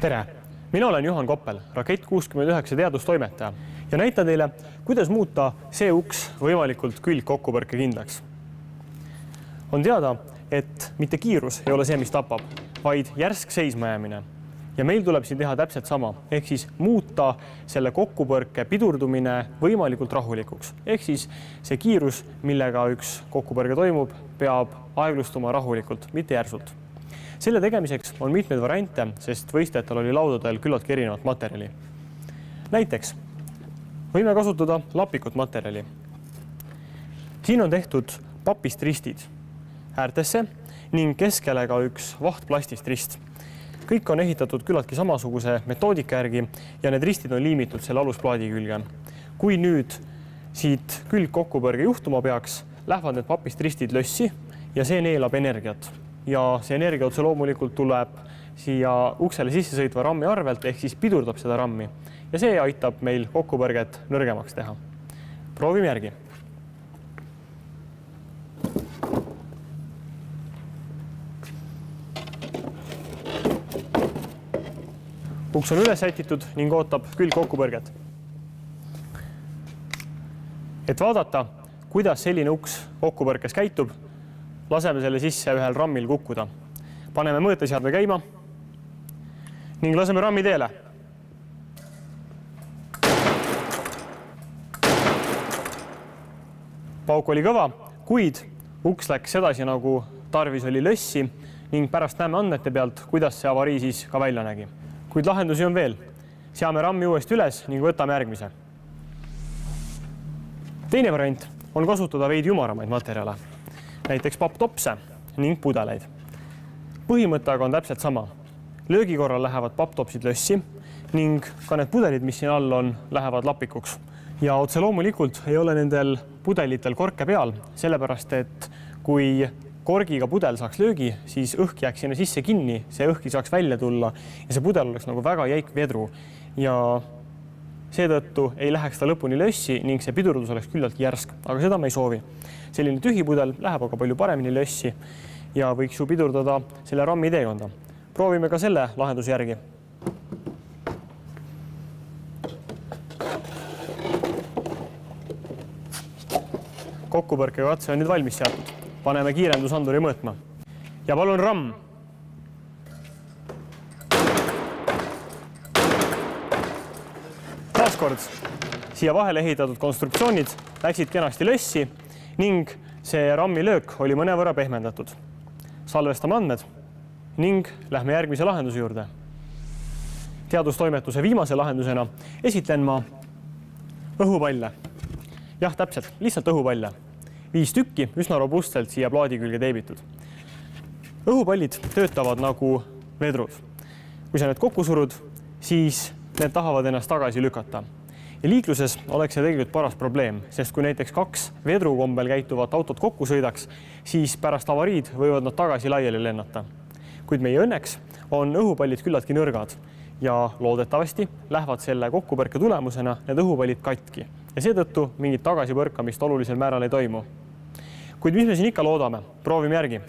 Tere! Mina olen Juhan Koppel, Rakett 69 teadustoimetaja ja näitan teile, kuidas muuta see uks võimalikult külgkokkupõrke kindlaks. On teada, et mitte kiirus ei ole see, mis tapab, vaid järsk seismajäämine. Ja meil tuleb siin teha täpselt sama, ehk siis muuta selle kokkupõrke pidurdumine võimalikult rahulikuks. Ehk siis see kiirus, millega üks kokkupõrge toimub, peab aeglustuma rahulikult, mitte järsult. Selle tegemiseks on mitmeid variante, sest võistlejatel oli laudadel küllaltki erinevat materjali. Näiteks võime kasutada lapikut materjali. Siin on tehtud papist ristid äärtesse ning keskele ka üks vahtplastist rist. Kõik on ehitatud küllaltki samasuguse metoodika järgi ja need ristid on liimitud selle alusplaadi külge. Kui nüüd siit külgkokkupõrge juhtuma peaks, lähevad need papist ristid lössi ja see neelab energiat. Ja see energia otse loomulikult tuleb siia uksele sisse sõitva rammi arvelt, ehk siis pidurdab seda rammi. Ja see aitab meil kokkupõrget nõrgemaks teha. Proovime järgi. Uks on üles sätitud ning ootab külgkokkupõrget. Et vaadata, kuidas selline uks kokkupõrkes käitub, laseme selle sisse ühel rammil kukkuda. Paneme mõõteseadme käima ning laseme rammi teele. Pauk oli kõva, kuid uks läks edasi nagu tarvis oli lössi ning pärast näeme andmete pealt, kuidas see avarii siis ka välja nägi. Kuid lahendusi on veel. Seame rammi uuesti üles ning võtame järgmise. Teine variant on kasutada veidi ümaramaid materjale. Näiteks papptopse ning pudeleid. Põhimõte aga on täpselt sama. Löögi korral lähevad papptopsid lössi ning ka need pudelid, mis siin all on, lähevad lapikuks. Ja otse loomulikult ei ole nendel pudelitel korke peal, sellepärast et kui korgiga pudel saaks löögi, siis õhk jääks sinna sisse kinni, see õhk ei saaks välja tulla ja see pudel oleks nagu väga jäik vedru. Ja seetõttu ei läheks ta lõpuni lössi ning see pidurdus oleks küllalt järsk, aga seda me ei soovi. Selline tühi pudel läheb aga palju paremini lössi ja võiks ju pidurdada selle rammi teekonda. Proovime ka selle lahenduse järgi. Kokkupõrke katse on nüüd valmis seatud. Paneme kiirendusanduri mõõtma. Ja palun ramm. Taaskord siia vahele ehitatud konstruktsioonid läksid kenasti lössi ning see rammi löök oli mõnevõrra pehmendatud. Salvestame andmed ning lähme järgmise lahenduse juurde. Teadustoimetuse viimase lahendusena esitlen ma õhupalle. Jah, täpselt, lihtsalt õhupalle. 5 tükki üsna robustselt siia plaadi külge teebitud. Õhupallid töötavad nagu vedrud. Kui sa need kokku surud, siis need tahavad ennast tagasi lükata. Ja liikluses oleks see tegelikult paras probleem, sest kui näiteks 2 vedrukombel käituvat autot kokku sõidaks, siis pärast avariid võivad nad tagasi laiali lennata. Kuid meie õnneks on õhupallid küllaltki nõrgad ja loodetavasti lähevad selle kokkupõrke tulemusena need õhupallid katki. Ja seetõttu mingit tagasipõrkamist olulisel määral ei toimu. Kuid mis me siin ikka loodame? Proovime järgi.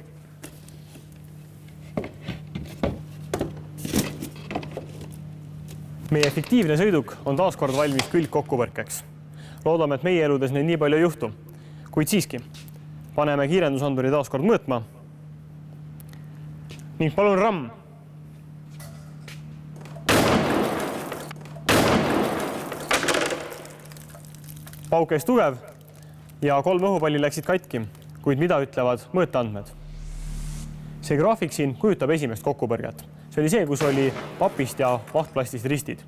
Meie efektiivne sõiduk on taaskord valmis külgkokkupõrkeks. Loodame, et meie eludes neid nii palju ei juhtu. Kuid siiski, paneme kiirendusanduri taaskord mõõtma. Ning palun ramm. Pauk käis tugev ja 3 õhupalli läksid katki, kuid mida ütlevad mõõteandmed? See graafik siin kujutab esimest kokkupõrget. See oli see, kus oli papist ja vahtplastist ristid.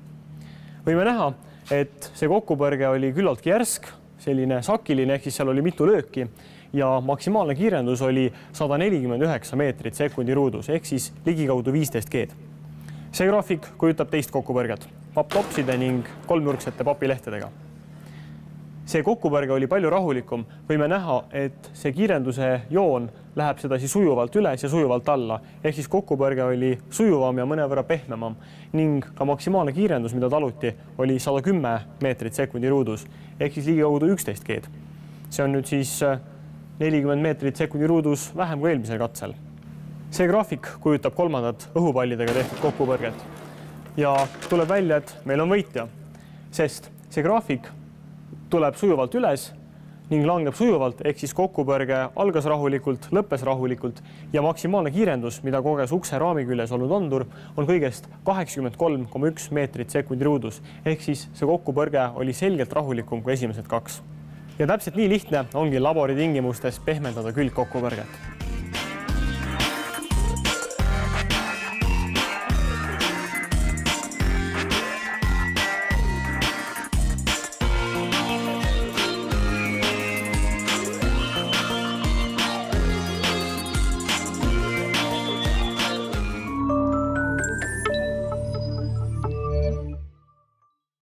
Võime näha, et see kokkupõrge oli küllaltki järsk, selline sakiline, ehk siis seal oli mitu lööki ja maksimaalne kiirendus oli 149 meetrit sekundi ruudus, ehk siis ligikaudu 15 G-d. See graafik kujutab teist kokkupõrget, papptopside ning kolmnurksete papilehtedega. See kokkupõrge oli palju rahulikum. Võime näha, et see kiirenduse joon läheb sedasi sujuvalt üles ja sujuvalt alla. Ehk siis kokkupõrge oli sujuvam ja mõnevõrra pehmemam ning ka maksimaalne kiirendus, mida taluti, oli 110 meetrit sekundi ruudus. Ehk siis ligikaudu 11 G-d. See on nüüd siis 40 meetrit sekundi ruudus vähem kui eelmisel katsel. See graafik kujutab kolmandat õhupallidega tehtud kokkupõrget. ja tuleb välja, et meil on võitja, sest see graafik tuleb sujuvalt üles ning langeb sujuvalt, ehk siis kokkupõrge algas rahulikult, lõppes rahulikult ja maksimaalne kiirendus, mida koges ukse raami küljes olnud andur, on kõigest 83,1 meetrit sekundi ruudus, ehk siis see kokkupõrge oli selgelt rahulikum kui esimesed kaks. Ja täpselt nii lihtne ongi labori tingimustes pehmendada külgkokkupõrget.